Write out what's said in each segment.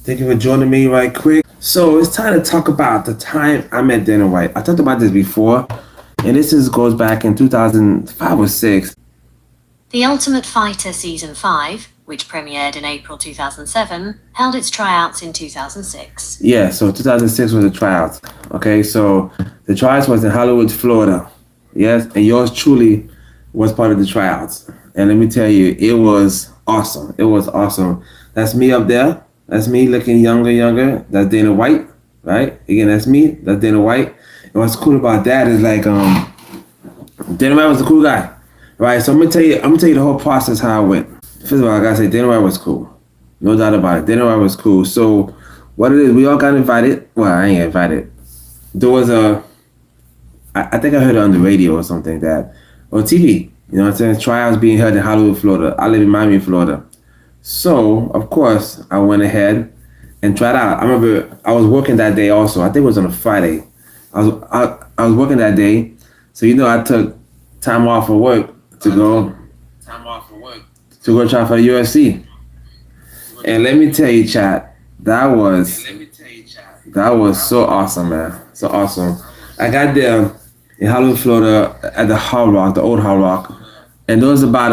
Thank you for joining me right quick. So it's time to talk about the time I met Dana White. I talked about this before, and goes back in 2005 or 6. The Ultimate Fighter Season 5, which premiered in April 2007, held its tryouts in 2006. Yeah, so 2006 was the tryouts. Okay, so the tryouts was in Hollywood, Florida. Yes, and yours truly was part of the tryouts. And let me tell you, it was awesome. It was awesome. That's me up there. That's me looking younger. That's Dana White, right? Again, that's me. That's Dana White. And what's cool about that is like Dana White was a cool guy, right? So I'm gonna tell you the whole process how it went. First of all, I gotta say Dana White was cool, no doubt about it. Dana White was cool. So what it is, we all got invited. Well, I ain't invited. There was I think I heard it on the radio or something that or TV. You know what I'm saying? Tryouts being held in Hollywood, Florida. I live in Miami, Florida. So, of course, I went ahead and tried out. I remember I was working that day also. I think it was on a Friday. I was working that day. So, I took time off of work to go try for the UFC. And let me tell you, chat, that was so awesome, man. So awesome. I got there in Hollywood, Florida at the Hard Rock, the old Hard Rock. And there was about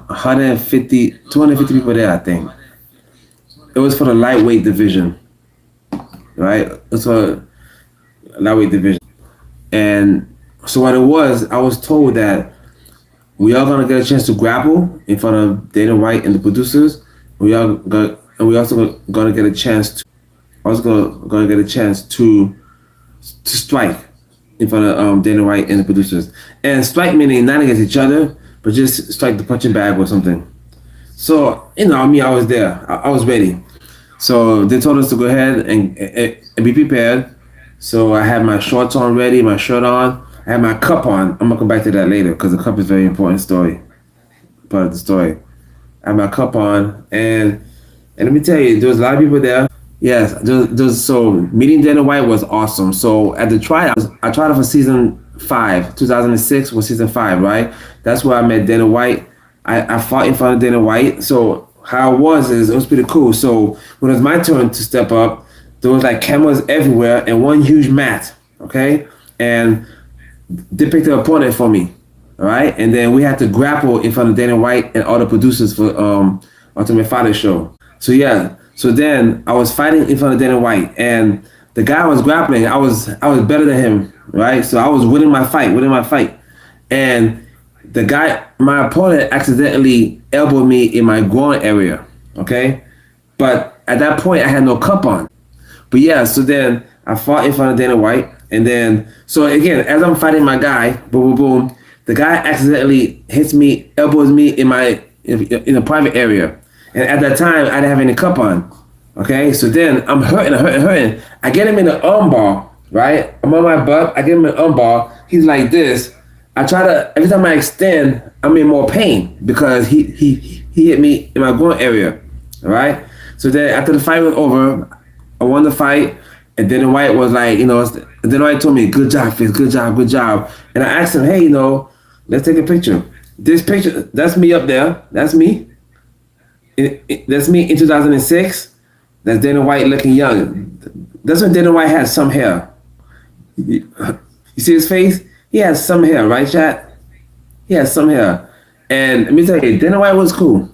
250 people there, I think. It was for the lightweight division, right? It was for lightweight division. And so what it was, I was told that we are gonna get a chance to grapple in front of Dana White and the producers. We also gonna get a chance to strike in front of Dana White and the producers. And strike meaning not against each other, but just strike the punching bag or something. So, I was there. I was ready. So they told us to go ahead and be prepared. So I had my shorts on ready, my shirt on. I had my cup on. I'm going to come back to that later because the cup is a very important part of the story. I had my cup on. And let me tell you, there was a lot of people there. Yes, so meeting Dana White was awesome. So at the tryouts, I tried out for season 5, 2006 was season 5, right? That's where I met Dana White. I fought in front of Dana White. So how it was pretty cool. So when it was my turn to step up, there was like cameras everywhere and one huge mat, okay? And they picked an opponent for me, all right? And then we had to grapple in front of Dana White and all the producers for Ultimate Fighter show. So yeah, so then I was fighting in front of Dana White, and the guy I was grappling, I was better than him, right? So I was winning my fight. And the guy, my opponent, accidentally elbowed me in my groin area, okay? But at that point, I had no cup on. But yeah, so then I fought in front of Dana White, and then, so again, as I'm fighting my guy, boom, boom, boom, the guy accidentally hits me, elbows me in a private area. And at that time, I didn't have any cup on, okay? So then I'm hurting. I get him in the armbar, right? I'm on my butt. I get him in the armbar. He's like this. Every time I extend, I'm in more pain because he hit me in my groin area, all right? So then after the fight was over, I won the fight. And then White was like, then White told me, good job, Fitz, good job. And I asked him, hey, let's take a picture. This picture, that's me up there. That's me. That's me in 2006. That's Dana White looking young. That's when Dana White had some hair. You see his face? He has some hair, right, chat? He has some hair. And let me tell you, Dana White was cool.